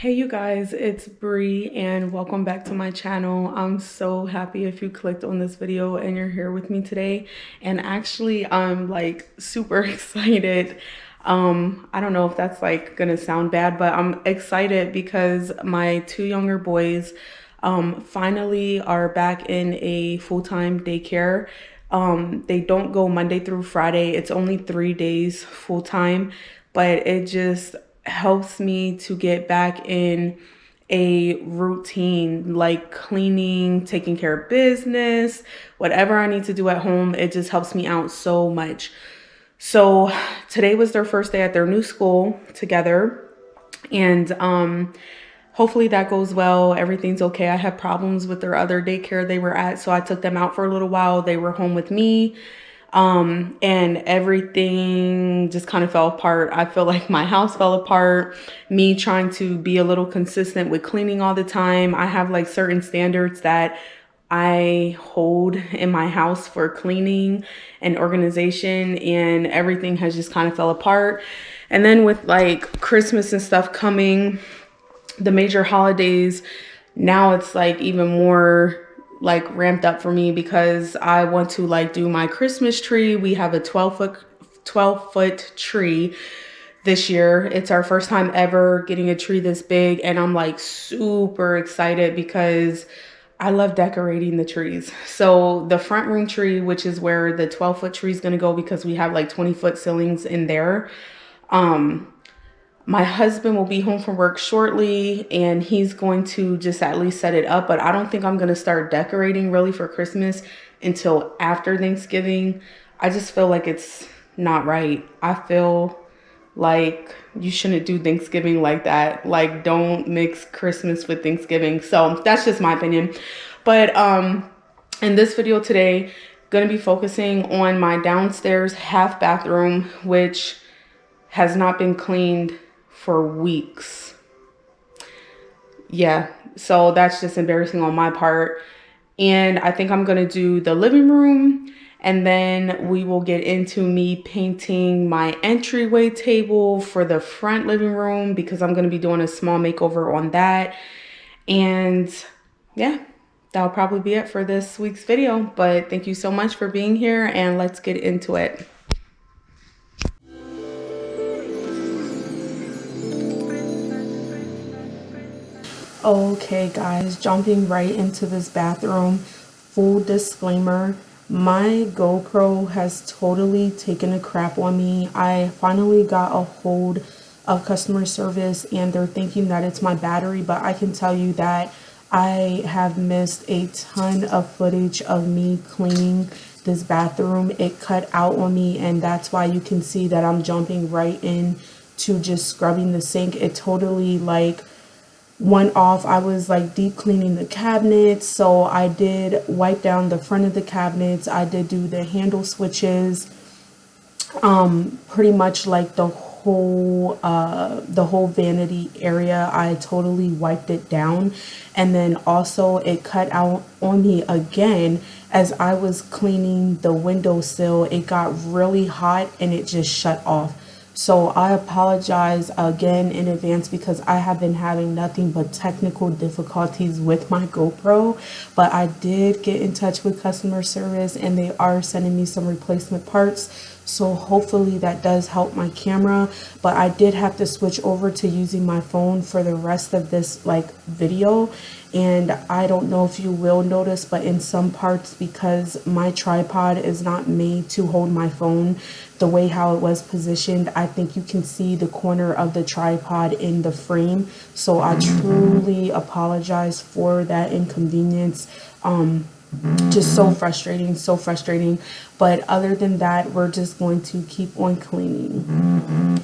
Hey you guys, it's Bree and welcome back to my channel. I'm so happy if you clicked on this video and you're here with me today. And actually I'm like super excited. I don't know if that's like gonna sound bad, but I'm excited because my two younger boys finally are back in a full-time daycare. They don't go Monday through Friday. It's only 3 days full-time, but it just helps me to get back in a routine like cleaning, taking care of business, whatever I need to do at home. It just helps me out so much. So today was their first day at their new school together, and hopefully that goes well. Everything's okay. I had problems with their other daycare they were at, so I took them out for a little while. They were home with me. And everything just kind of fell apart. I feel like my house fell apart. Me trying to be a little consistent with cleaning all the time. I have like certain standards that I hold in my house for cleaning and organization, and everything has just kind of fell apart. And then with like Christmas and stuff coming, the major holidays, now it's like even more like ramped up for me because I want to like do my Christmas tree. We have a 12-foot tree this year. It's our first time ever getting a tree this big, and I'm like super excited because I love decorating the trees. So the front room tree, which is where the 12-foot tree is going to go because we have like 20-foot ceilings in there. My husband will be home from work shortly and he's going to just at least set it up. But I don't think I'm going to start decorating really for Christmas until after Thanksgiving. I just feel like it's not right. I feel like you shouldn't do Thanksgiving like that. Like, don't mix Christmas with Thanksgiving. So that's just my opinion. But in this video today, going to be focusing on my downstairs half bathroom, which has not been cleaned for weeks. Yeah, so that's just embarrassing on my part. And I think I'm gonna do the living room, and then we will get into me painting my entryway table for the front living room because I'm gonna be doing a small makeover on that. And yeah, that'll probably be it for this week's video. But thank you so much for being here, and let's get into it. Okay guys, jumping right into this bathroom. Full disclaimer, my GoPro has totally taken a crap on me. I finally got a hold of customer service and they're thinking that it's my battery, but I can tell you that I have missed a ton of footage of me cleaning this bathroom. It cut out on me, and that's why you can see that I'm jumping right in to just scrubbing the sink. It totally like went off. I was like deep cleaning the cabinets, so I did wipe down the front of the cabinets. I did do the handle switches, pretty much like the whole vanity area. I totally wiped it down. And then also it cut out on me again as I was cleaning the windowsill. It got really hot and it just shut off. So I apologize again in advance because I have been having nothing but technical difficulties with my GoPro. But I did get in touch with customer service and they are sending me some replacement parts. So hopefully that does help my camera. But I did have to switch over to using my phone for the rest of this like video. And I don't know if you will notice, but in some parts, because my tripod is not made to hold my phone the way how it was positioned, I think you can see the corner of the tripod in the frame. So I truly apologize for that inconvenience. Just so frustrating. But other than that, we're just going to keep on cleaning.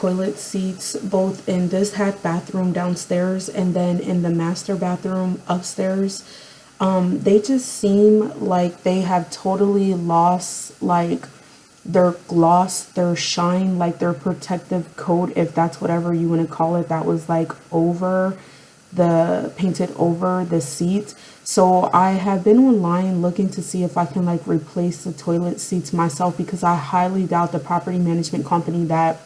toilet seats, both in this had bathroom downstairs and then in the master bathroom upstairs. They just seem like they have totally lost like their gloss, their shine, like their protective coat, if that's whatever you want to call it, that was like over the painted over the seat. So I have been online looking to see if I can like replace the toilet seats myself, because I highly doubt the property management company that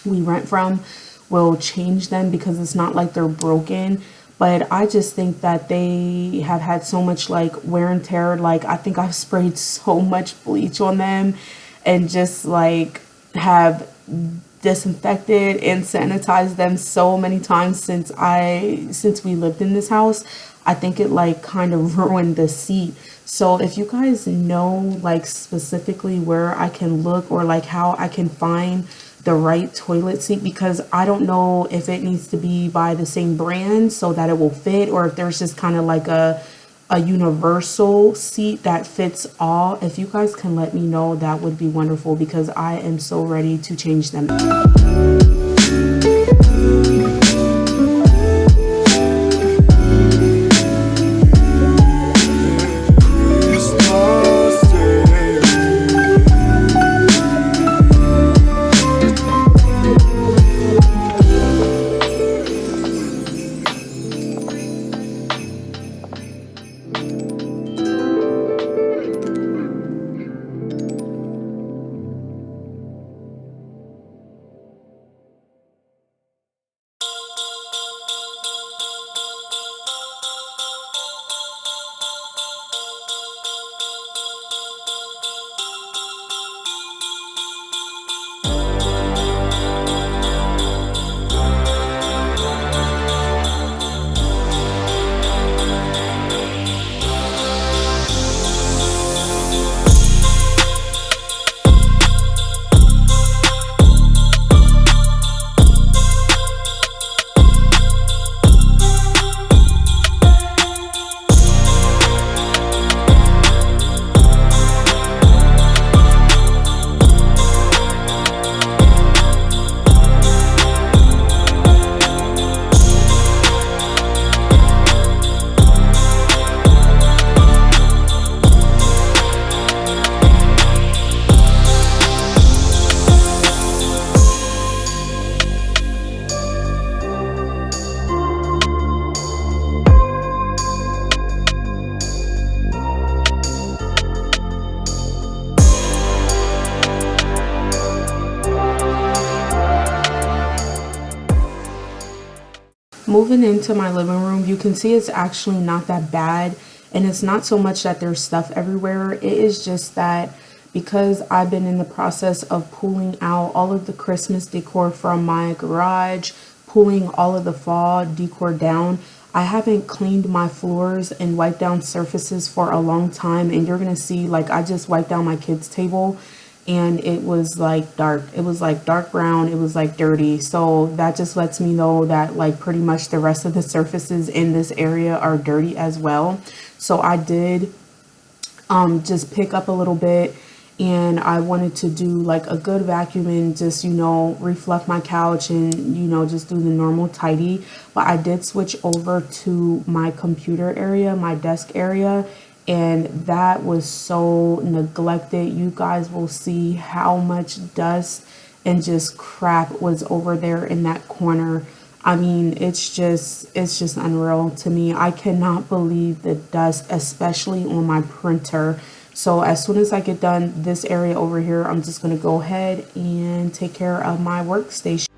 we rent from will change them, because it's not like they're broken. But I just think that they have had so much like wear and tear. Like I think I've sprayed so much bleach on them and just like have disinfected and sanitized them so many times since we lived in this house. I think it like kind of ruined the seat. So if you guys know like specifically where I can look, or like how I can find the right toilet seat, because I don't know if it needs to be by the same brand so that it will fit, or if there's just kind of like a universal seat that fits all. If you guys can let me know, that would be wonderful, because I am so ready to change them. Moving into my living room, you can see it's actually not that bad. And it's not so much that there's stuff everywhere. It is just that because I've been in the process of pulling out all of the Christmas decor from my garage, pulling all of the fall decor down, I haven't cleaned my floors and wiped down surfaces for a long time. And you're going to see, like, I just wiped down my kids' table and it was like dark. It was like dark brown. It was like dirty. So that just lets me know that like pretty much the rest of the surfaces in this area are dirty as well. So I did just pick up a little bit, and I wanted to do like a good vacuum and just, you know, refluff my couch and, you know, just do the normal tidy. But I did switch over to my computer area, my desk area, and that was so neglected. You guys will see how much dust and just crap was over there in that corner. I mean, it's just unreal to me. I cannot believe the dust, especially on my printer. So as soon as I get done this area over here, I'm just going to go ahead and take care of my workstation.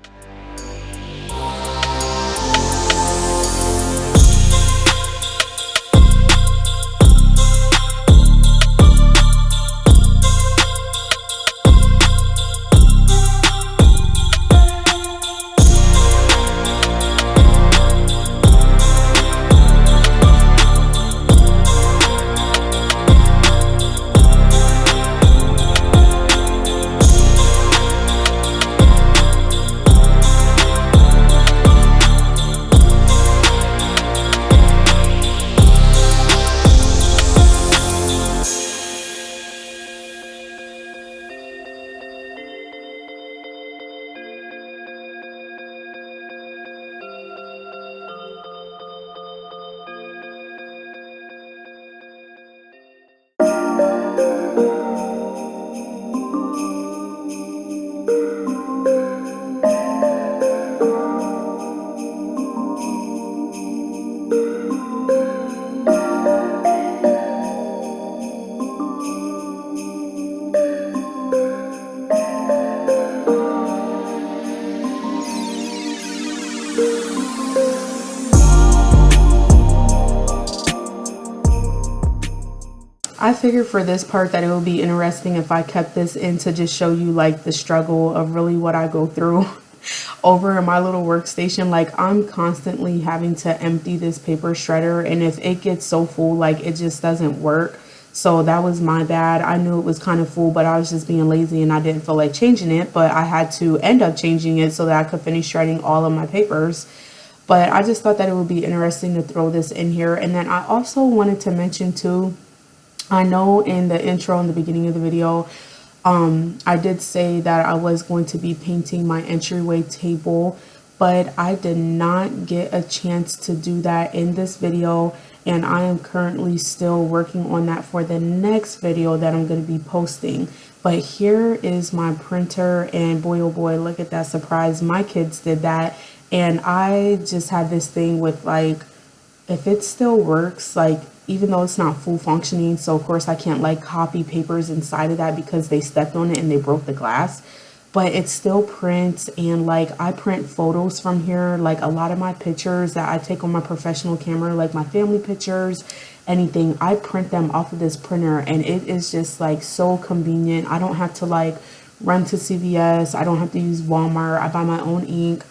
I figured for this part that it would be interesting if I kept this in to just show you like the struggle of really what I go through over in my little workstation. Like I'm constantly having to empty this paper shredder, and if it gets so full, like it just doesn't work. So that was my bad. I knew it was kind of full, but I was just being lazy and I didn't feel like changing it, but I had to end up changing it so that I could finish shredding all of my papers. But I just thought that it would be interesting to throw this in here. And then I also wanted to mention too, I know in the intro in the beginning of the video, I did say that I was going to be painting my entryway table, but I did not get a chance to do that in this video, and I am currently still working on that for the next video that I'm going to be posting. But here is my printer, and boy oh boy, look at that surprise. My kids did that, and I just had this thing with like, if it still works, like even though it's not full functioning, so of course I can't like copy papers inside of that because they stepped on it and they broke the glass, but it still prints. And like I print photos from here, like a lot of my pictures that I take on my professional camera, like my family pictures, anything, I print them off of this printer, and it is just like so convenient. I don't have to like run to CVS, I don't have to use Walmart. I buy my own ink,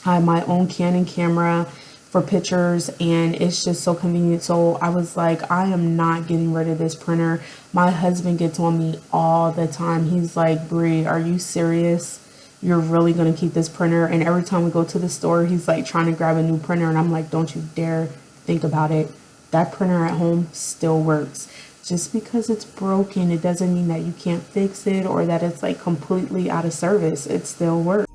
I have my own Canon camera for pictures, and it's just so convenient. So I was like, I am not getting rid of this printer. My husband gets on me all the time. He's like, Brie, are you serious? You're really gonna keep this printer? And every time we go to the store, he's like trying to grab a new printer, and I'm like, don't you dare think about it. That printer at home still works. Just because it's broken, it doesn't mean that you can't fix it or that it's like completely out of service. It still works.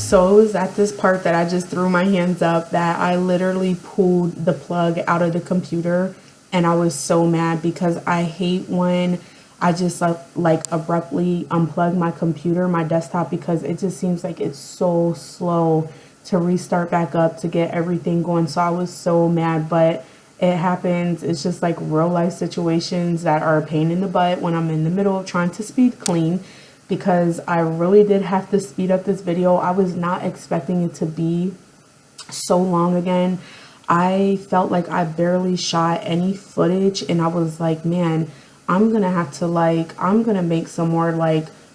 So it was at this part that I just threw my hands up that I literally pulled the plug out of the computer, and I was so mad because I hate when I just like abruptly unplug my computer, my desktop, because it just seems like it's so slow to restart back up to get everything going. So I was so mad, but It happens. It's just like real life situations that are a pain in the butt when I'm in the middle of trying to speed clean, because I really did have to speed up this video. I was not expecting it to be so long again. I felt like I barely shot any footage, and I was like, man, I'm gonna have to I'm gonna make some more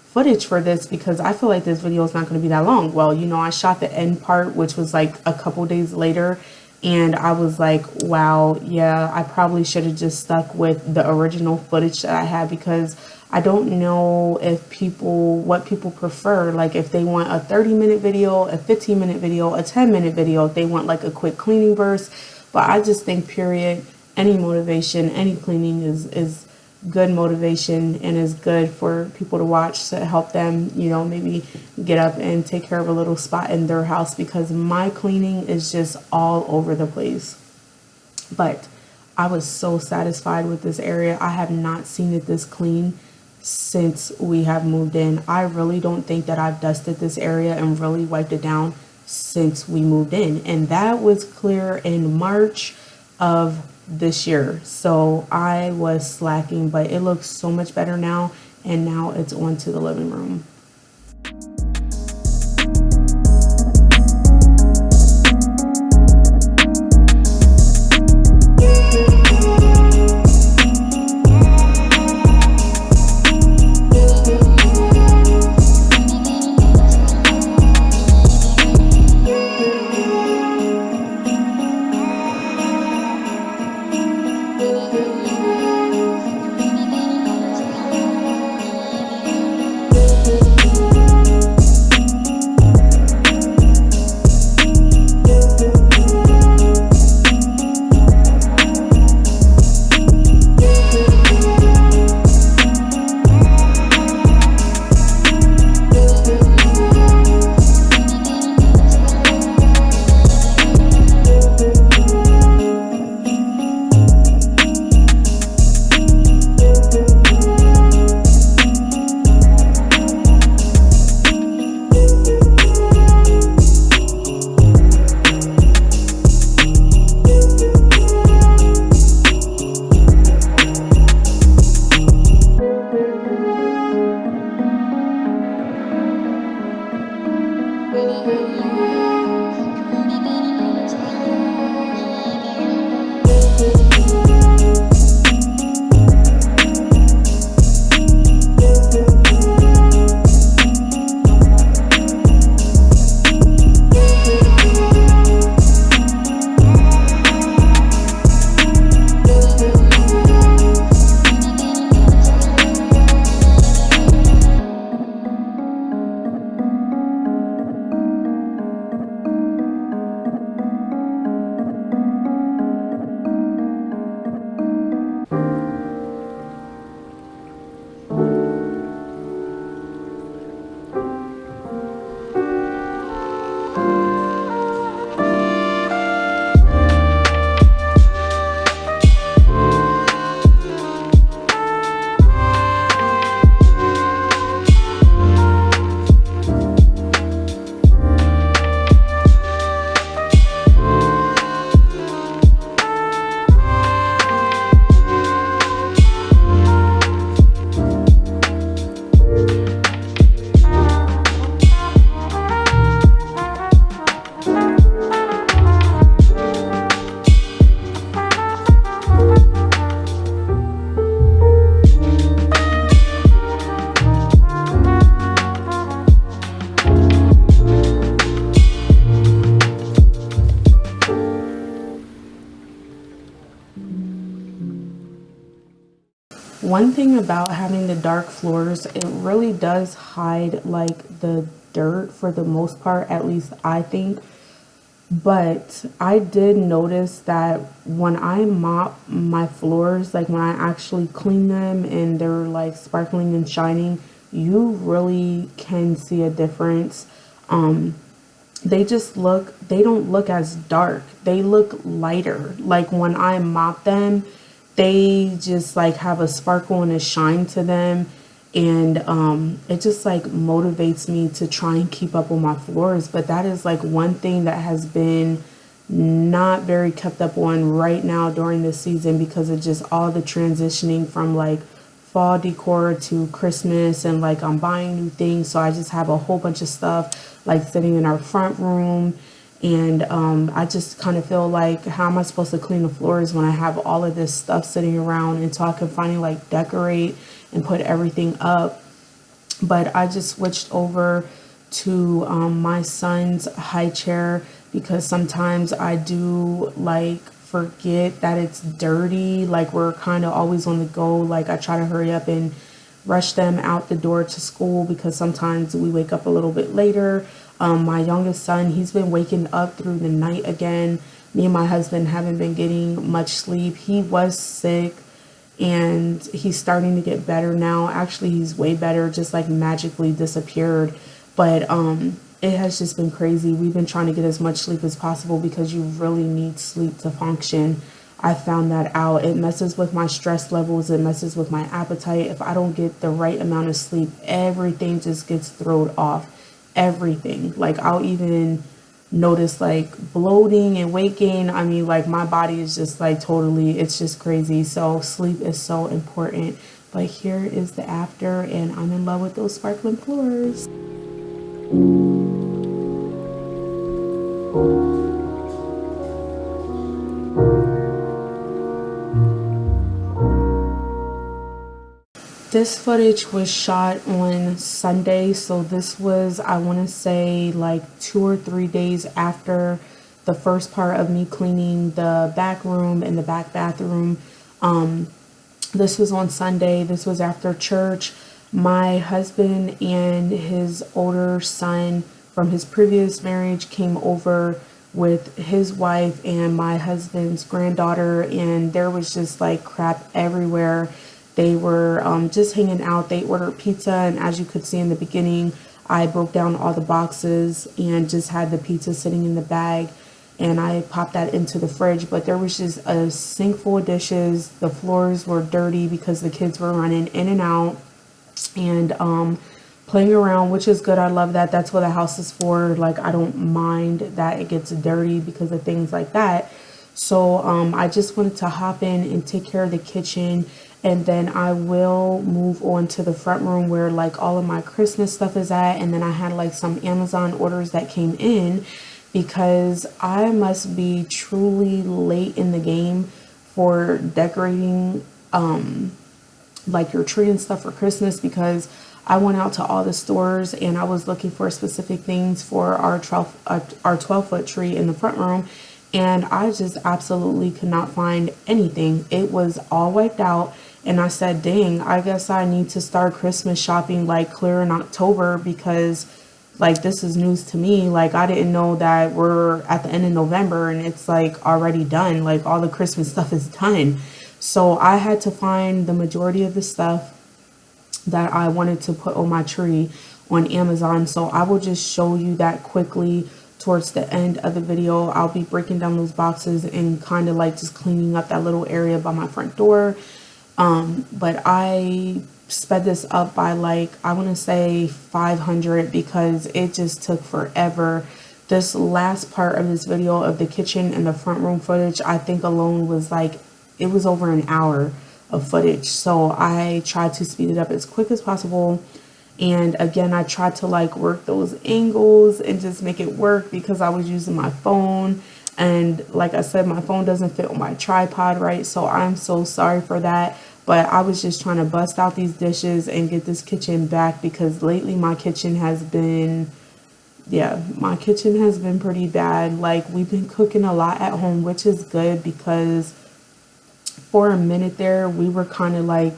footage for this, because I feel like this video is not gonna be that long. Well, you know, I shot the end part, which was like a couple days later, and I was like, wow, yeah, I probably should have just stuck with the original footage that I had, because I don't know what people prefer. Like if they want a 30-minute video, a 15-minute video, a 10-minute video, if they want like a quick cleaning burst. But I just think, period, any motivation, any cleaning is good motivation, and is good for people to watch to help them, you know, maybe get up and take care of a little spot in their house, because my cleaning is just all over the place. But I was so satisfied with this area. I have not seen it this clean since we have moved in. I really don't think that I've dusted this area and really wiped it down since we moved in, and that was clear in March of this year. So I was slacking, but it looks so much better now, and now it's on to the living room. One thing about having the dark floors, it really does hide like the dirt for the most part, at least I think. But I did notice that when I mop my floors, like when I actually clean them and they're like sparkling and shining, you really can see a difference. They don't look as dark. They look lighter. Like when I mop them, they just like have a sparkle and a shine to them. And it just like motivates me to try and keep up with my floors. But that is like one thing that has been not very kept up on right now during this season because of just all the transitioning from like fall decor to Christmas, and like I'm buying new things, so I just have a whole bunch of stuff like sitting in our front room. And I just kind of feel like, how am I supposed to clean the floors when I have all of this stuff sitting around until I can finally like decorate and put everything up. But I just switched over to my son's high chair because sometimes I do like forget that it's dirty. Like we're kind of always on the go. Like I try to hurry up and rush them out the door to school because sometimes we wake up a little bit later. My youngest son, he's been waking up through the night again. Me and my husband haven't been getting much sleep. He was sick and he's starting to get better now. Actually, he's way better, just like magically disappeared. But it has just been crazy. We've been trying to get as much sleep as possible because you really need sleep to function. I found that out. It messes with my stress levels. It messes with my appetite. If I don't get the right amount of sleep, everything just gets thrown off. Everything. Like I'll even notice like bloating and weight gain. I mean, like my body is just like totally, it's just crazy. So sleep is so important. But here is the after, and I'm in love with those sparkling floors. This footage was shot on Sunday, so this was, I want to say, like 2 or 3 days after the first part of me cleaning the back room and the back bathroom. This was on Sunday. This was after church. My husband and his older son from his previous marriage came over with his wife and my husband's granddaughter, and there was just like crap everywhere. They were just hanging out. They ordered pizza, and as you could see in the beginning, I broke down all the boxes and just had the pizza sitting in the bag, and I popped that into the fridge. But there was just a sink full of dishes. The floors were dirty because the kids were running in and out and playing around, which is good. I love that. That's what the house is for. Like, I don't mind that it gets dirty because of things like that. So I just wanted to hop in and take care of the kitchen, and then I will move on to the front room where like all of my Christmas stuff is at. And then I had like some Amazon orders that came in because I must be truly late in the game for decorating like your tree and stuff for Christmas, because I went out to all the stores and I was looking for specific things for our 12-foot tree in the front room, and I just absolutely could not find anything. It was all wiped out, and I said, dang, I guess I need to start Christmas shopping like clear in October, because like this is news to me. Like I didn't know that we're at the end of November and it's like already done. Like all the Christmas stuff is done. So I had to find the majority of the stuff that I wanted to put on my tree on Amazon. So I will just show you that quickly towards the end of the video. I'll be breaking down those boxes and kind of like just cleaning up that little area by my front door. But I sped this up by like, I want to say 500 because it just took forever. This last part of this video of the kitchen and the front room footage, I think alone was like, it was over an hour of footage. So I tried to speed it up as quick as possible. And again, I tried to like work those angles and just make it work because I was using my phone. And like I said, my phone doesn't fit on my tripod right. So I'm so sorry for that. But I was just trying to bust out these dishes and get this kitchen back, because lately my kitchen has been, my kitchen has been pretty bad. Like we've been cooking a lot at home, which is good, because for a minute there, we were kind of like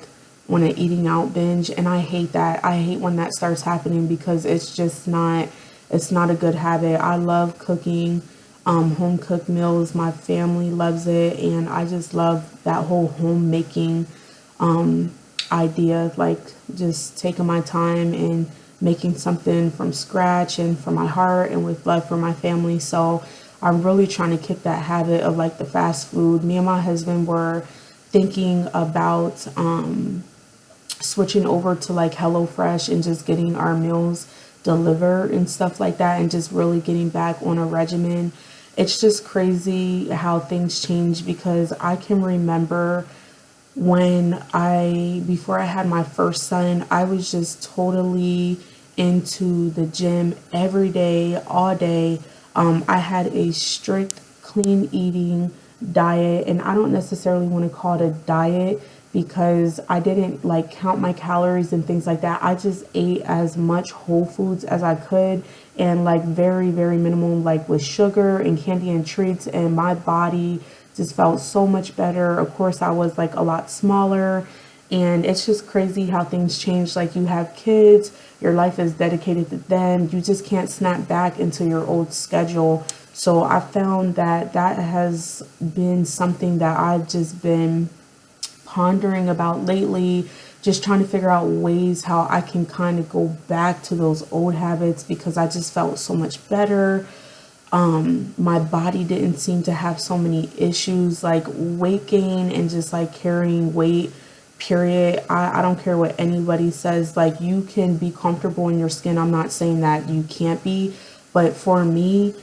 on an eating out binge, and I hate that. I hate when that starts happening because it's just not, it's not a good habit. I love cooking home cooked meals. My family loves it, and I just love that whole homemaking idea, like just taking my time and making something from scratch and from my heart and with love for my family. So I'm really trying to kick that habit of like the fast food. Me and my husband were thinking about switching over to like HelloFresh and just getting our meals delivered and stuff like that, and just really getting back on a regimen. it's just crazy how things change, because I can remember before I had my first son, I was just totally into the gym every day, all day. I had a strict clean eating diet, and I don't necessarily want to call it a diet because I didn't like count my calories and things like that. I just ate as much whole foods as I could, and like very, very minimal, like with sugar and candy and treats, and my body just felt so much better. Of course, I was like a lot smaller, and it's just crazy how things change. Like, you have kids, your life is dedicated to them. You just can't snap back into your old schedule. So I found that that has been something that I've just been pondering about lately, just trying to figure out ways how I can kind of go back to those old habits, because I just felt so much better. My body didn't seem to have so many issues like weight gain and just like carrying weight, period. I don't care what anybody says. Like, you can be comfortable in your skin. I'm not saying that you can't be, but for me,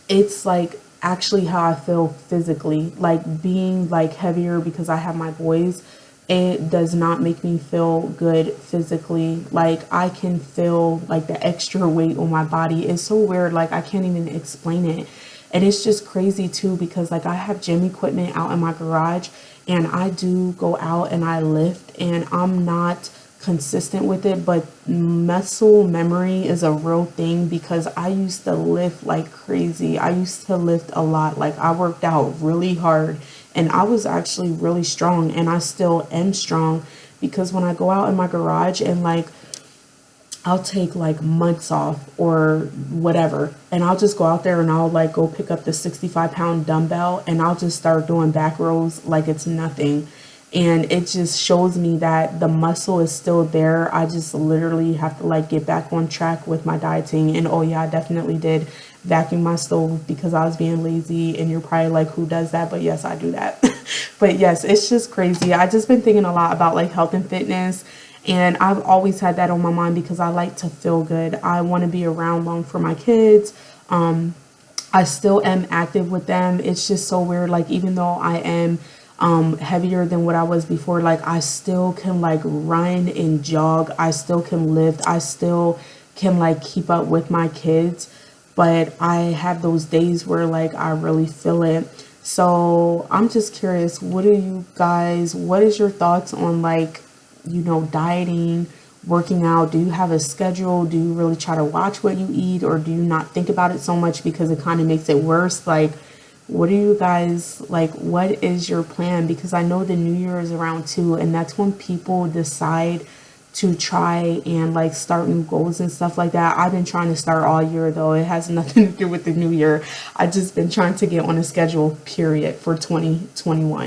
it's like actually how I feel physically, like being like heavier because I have my boys. It does not make me feel good physically. Like, I can feel like the extra weight on my body. It's so weird. Like, I can't even explain it. And it's just crazy too, because like I have gym equipment out in my garage, and I do go out and I lift, and I'm not consistent with it, but muscle memory is a real thing, because I used to lift like crazy. I used to lift a lot. Like, I worked out really hard, and I was actually really strong, and I still am strong, because when I go out in my garage and like I'll take like months off or whatever, and I'll just go out there and I'll like go pick up the 65-pound dumbbell, and I'll just start doing back rows like it's nothing. And it just shows me that the muscle is still there. I just literally have to like get back on track with my dieting. And oh yeah, I definitely did vacuum my stove because I was being lazy, and you're probably like, who does that? But yes, I do that. But yes, it's just crazy. I just been thinking a lot about like health and fitness, and I've always had that on my mind because I like to feel good. I want to be around long for my kids. I still am active with them. It's just so weird. Like, even though I am heavier than what I was before, like I still can like run and jog. I still can lift. I still can like keep up with my kids. But I have those days where like I really feel it. So I'm just curious, what is your thoughts on like, dieting, working out? Do you have a schedule? Do you really try to watch what you eat, or do you not think about it so much because it kind of makes it worse? Like, what do you guys like? What is your plan? Because I know the new year is around too, and that's when people decide to try and like start new goals and stuff like that. I've been trying to start all year though. It has nothing to do with the new year. I just been trying to get on a schedule, period, for 2021.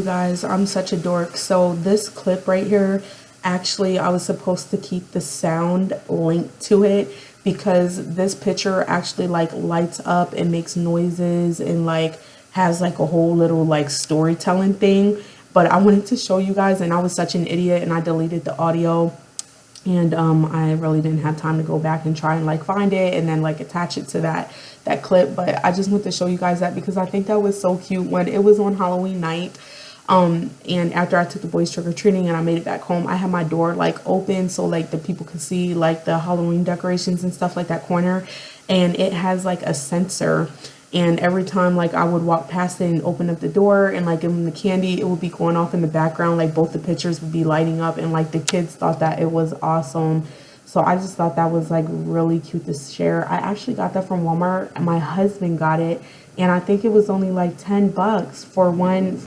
guys, I'm such a dork. So this clip right here, actually I was supposed to keep the sound linked to it because this picture actually like lights up and makes noises and like has like a whole little like storytelling thing. But I wanted to show you guys, and I was such an idiot and I deleted the audio. And I really didn't have time to go back and try and like find it and then like attach it to that clip. But I just want to show you guys that because I think that was so cute when it was on Halloween night. And after I took the boys trick-or-treating and I made it back home, I had my door like open so like the people could see like the Halloween decorations and stuff like that corner. And it has like a sensor. And every time like I would walk past it and open up the door and like give them the candy, it would be going off in the background. Like both the pictures would be lighting up, and like the kids thought that it was awesome. So I just thought that was like really cute to share. I actually got that from Walmart. My husband got it, and I think it was only like 10 bucks for one.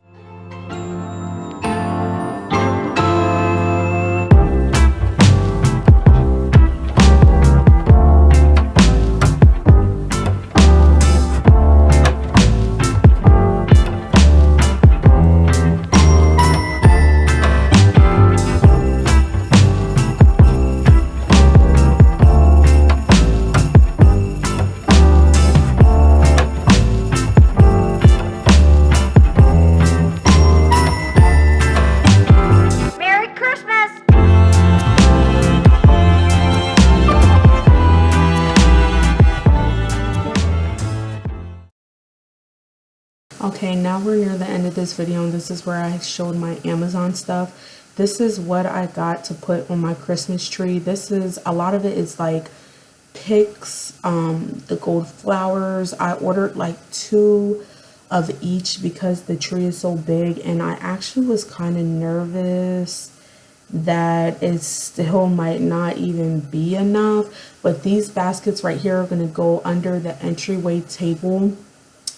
Okay, now we're near the end of this video, and this is where I showed my Amazon stuff. This is what I got to put on my Christmas tree. This is, a lot of it is like picks, the gold flowers. I ordered like 2 of each because the tree is so big, and I actually was kind of nervous that it still might not even be enough. But these baskets right here are going to go under the entryway table.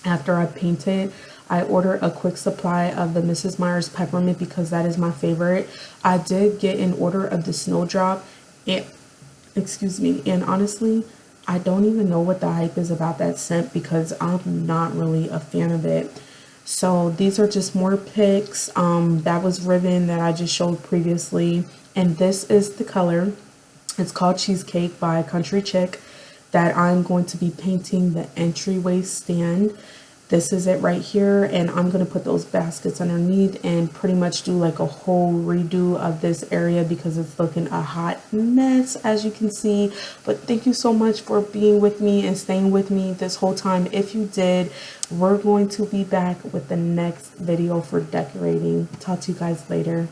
After I paint it, I ordered a quick supply of the Mrs. Meyer's peppermint because that is my favorite. I did get an order of the snowdrop. Excuse me. And honestly, I don't even know what the hype is about that scent because I'm not really a fan of it. So these are just more picks. That was ribbon that I just showed previously. And this is the color. It's called Cheesecake by Country Chick, that I'm going to be painting the entryway stand. This is it right here, and I'm going to put those baskets underneath and pretty much do like a whole redo of this area because it's looking a hot mess, as you can see. But thank you so much for being with me and staying with me this whole time. If you did, we're going to be back with the next video for decorating. Talk to you guys later.